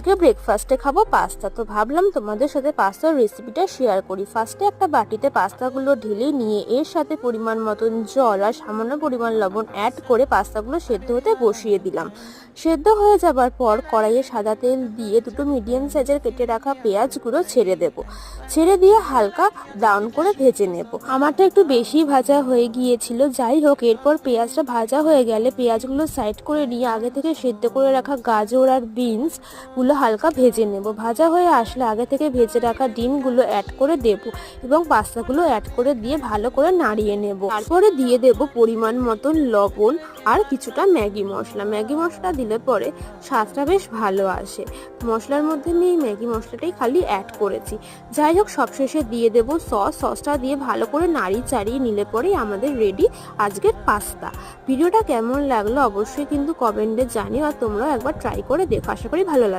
আজকে ব্রেকফাস্টে খাবো পাস্তা। তো ভাবলাম তোমাদের সাথে পাস্তার রেসিপিটা শেয়ার করি। ফার্স্টে একটা বাটিতে পাস্তাগুলো ঢেলে নিয়ে এর সাথে পরিমাণ মতন জল আর সামান্য পরিমাণ লবণ অ্যাড করে পাস্তাগুলো সেদ্ধ হতে বসিয়ে দিলাম। সেদ্ধ হয়ে যাবার পর কড়াইয়ে সাদা তেল দিয়ে দুটো মিডিয়াম সাইজের কেটে রাখা পেঁয়াজগুলো ছেড়ে দেব। ছেড়ে দিয়ে হালকা ব্রাউন করে ভেজে নেব। আমারটা একটু বেশি ভাজা হয়ে গিয়েছিল, যাই হোক এরপর পেঁয়াজটা ভাজা হয়ে গেলে পেঁয়াজগুলো সাইড করে নিয়ে আগে থেকে সেদ্ধ করে রাখা গাজর আর বিনস গুলো হালকা ভেজে নেব। ভাজা হয়ে আসলে আগে থেকে ভেজে রাখা ডিমগুলো অ্যাড করে দেব এবং পাস্তাগুলো অ্যাড করে দিয়ে ভালো করে নাড়িয়ে নেব। তারপরে দিয়ে দেব পরিমাণ মতন লবণ আর কিছুটা ম্যাগি মশলা। ম্যাগি মশলা দিলে পরে স্বাদটা বেশ ভালো আসে। মশলার মধ্যে আমি এই ম্যাগি মশলাটাই খালি অ্যাড করেছি। যাই হোক সবশেষে দিয়ে দেব সসটা দিয়ে ভালো করে নাড়িয়ে চাড়িয়ে নিলে পরেই আমাদের রেডি আজকের পাস্তা। ভিডিওটা কেমন লাগলো অবশ্যই কিন্তু কমেন্টে জানিও, আর তোমরাও একবার ট্রাই করে দেখো, আশা করি ভালো লাগবে।